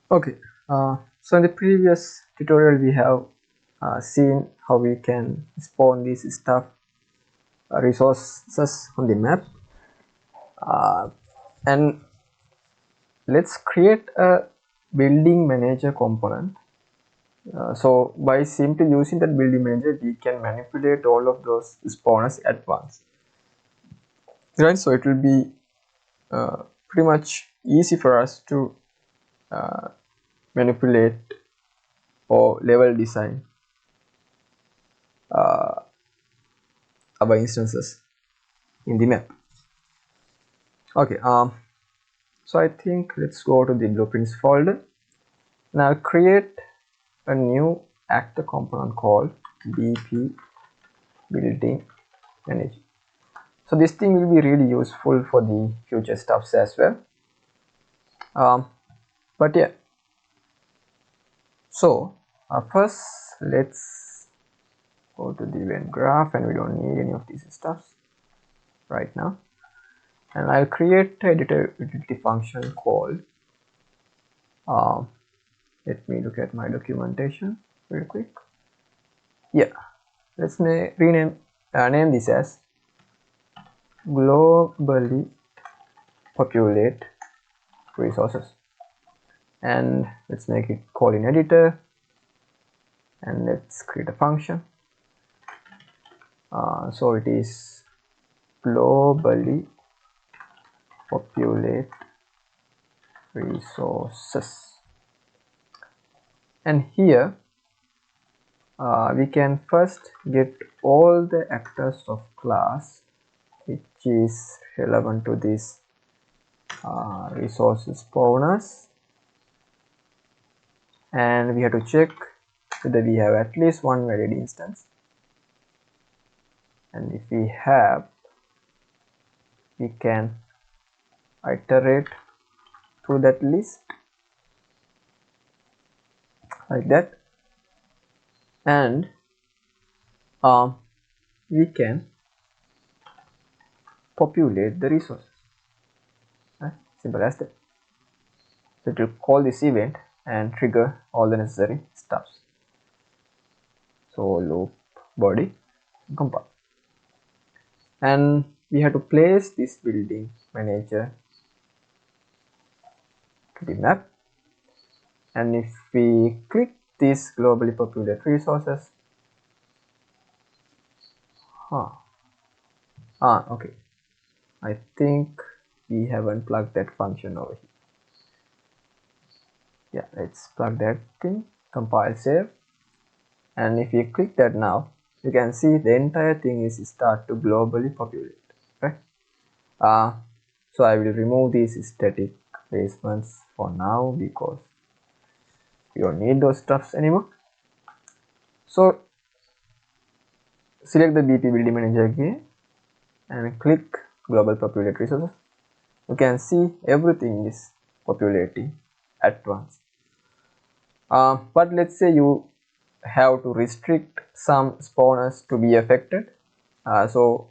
Okay, so in the previous tutorial we have seen how we can spawn these stuff resources on the map, and let's create a building manager component. So by simply using that building manager we can manipulate all of those spawners at once, right? So it will be pretty much easy for us to manipulate or level design our instances in the map. Okay, so I think let's go to the blueprints folder and I'll create a new actor component called BP building manager. So this thing will be really useful for the future stuffs as well. But yeah, so first let's go to the event graph, and we don't need any of these stuffs right now. And I'll create a editor utility function called let me look at my documentation real quick. Yeah, let's rename name this as globally populate resources, and let's make it call in editor, and let's create a function. So it is globally populate resources, and here we can first get all the actors of class which is relevant to this resources spawners, and we have to check whether we have at least one valid instance, and if we have, we can iterate through that list like that, and we can populate the resources. Simple as that. So it will call this event and trigger all the necessary stuffs. So loop body compile, and we have to place this building manager to the map, and if we click this globally populate resources, okay, I think we haven't plugged that function over here. Yeah, let's plug that thing, compile, save, and if you click that now, you can see the entire thing is start to globally populate, right? So I will remove these static placements for now because we don't need those stuffs anymore. So select the BP building manager again and click global populate resources. You can see everything is populating at once. But let's say you have to restrict some spawners to be affected. So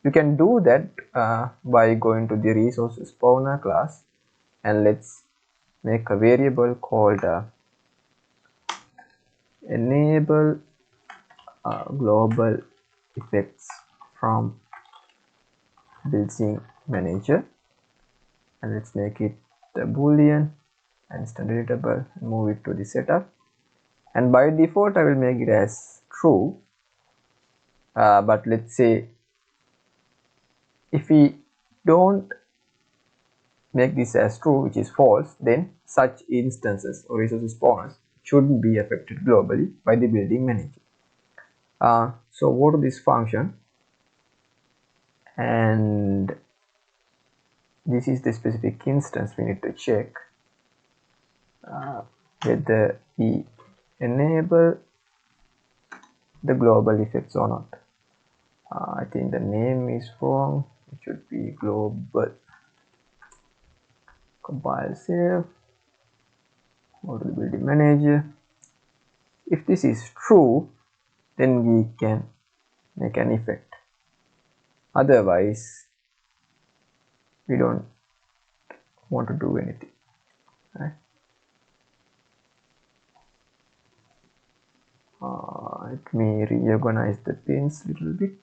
you can do that by going to the resource spawner class, and let's make a variable called enable global effects from building manager, and let's make it the boolean and standard variable and move it to the setup, and by default I will make it as true, but let's say if we don't make this as true, which is false, then such instances or resource spawners shouldn't be affected globally by the building manager. So go to this function, and this is the specific instance we need to check whether we enable the global effects or not. I think the name is wrong. It should be global. Compile, save, go to the building manager. If this is true, then we can make an effect. Otherwise, we don't want to do anything, right? Let me reorganize the pins a little bit.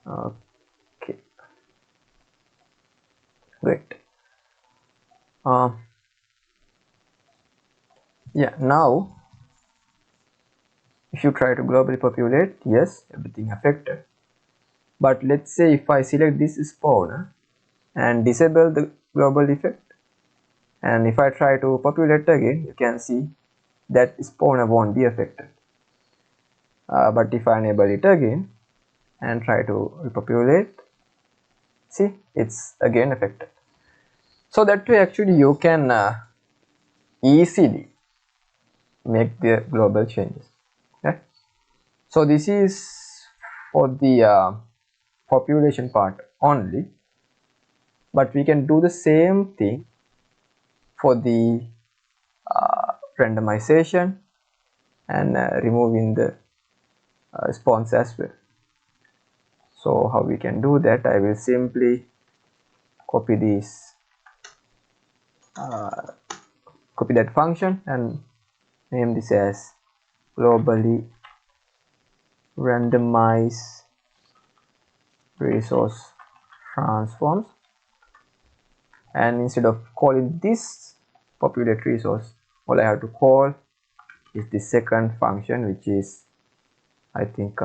Okay, great. Yeah, now if you try to globally populate, yes, everything affected. But let's say if I select this spawner and disable the global effect, and if I try to populate again, you can see that spawner won't be affected. But if I enable it again and try to repopulate, see, it's again affected. So that way actually you can easily make the global changes. Okay? So this is for the population part only, but we can do the same thing for the randomization and removing the spawns as well. So how we can do that, I will simply copy this copy that function and name this as globally randomize resource transforms, and instead of calling this populate resource, all I have to call is the second function, which is I think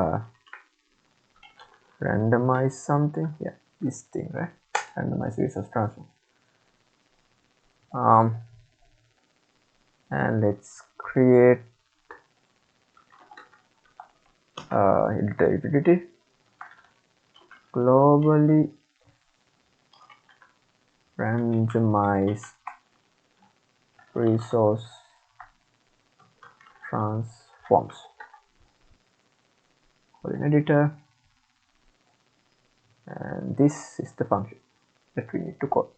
randomize something. Yeah, this thing, right? Randomize resource transform. And let's create editor utility globally randomize resource transforms. Call an editor, and this is the function that we need to call.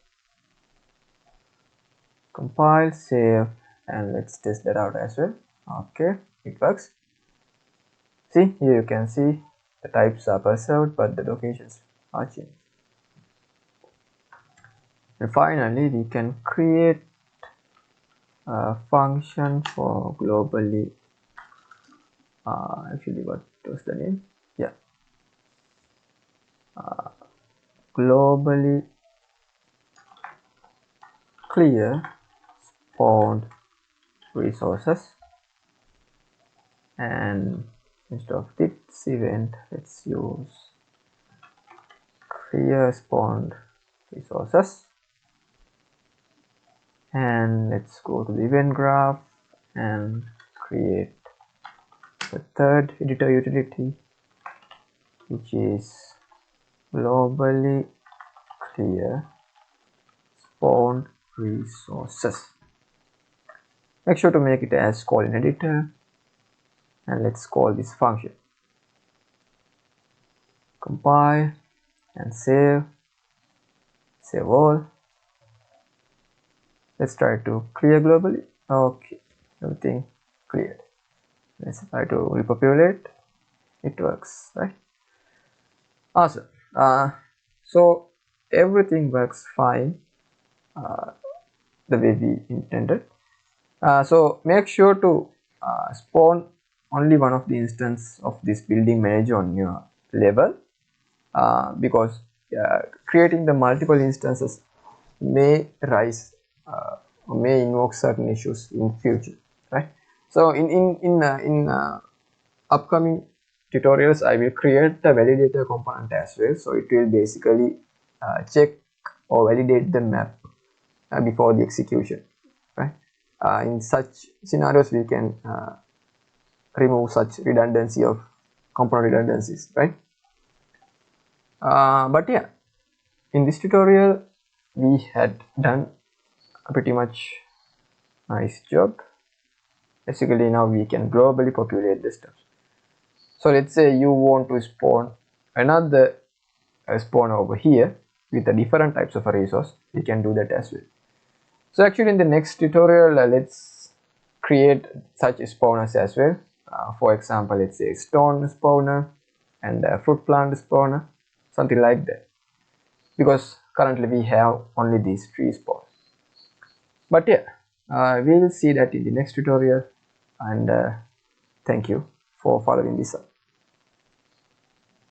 Compile, save, and let's test that out as well. Okay, it works. See, here you can see the types are preserved, but the locations are changed. And finally, we can create a function for globally. Actually, what was the name? Yeah, globally clear spawned resources, and instead of this event, let's use clear spawned resources. And let's go to the event graph and create the third editor utility, which is globally clear spawned resources. Make sure to make it as call in editor, and let's call this function. Compile and save all. Let's try to clear globally. Okay, everything cleared. Let's try to repopulate. It works, right? Awesome. So everything works fine the way we intended. So make sure to spawn only one of the instance of this building manager on your level, because creating the multiple instances may rise or may invoke certain issues in future, right? So in upcoming tutorials, I will create a validator component as well, so it will basically check or validate the map before the execution, right? In such scenarios, we can remove such redundancy of component redundancies, right? But yeah, in this tutorial we had done a pretty much nice job. Basically now we can globally populate the stuff. So let's say you want to spawn another spawn over here with the different types of a resource, we can do that as well. So actually in the next tutorial, let's create such spawners as well. For example, let's say stone spawner and fruit plant spawner, something like that, because currently we have only these tree spawns. But yeah, We will see that in the next tutorial, and thank you for following this up.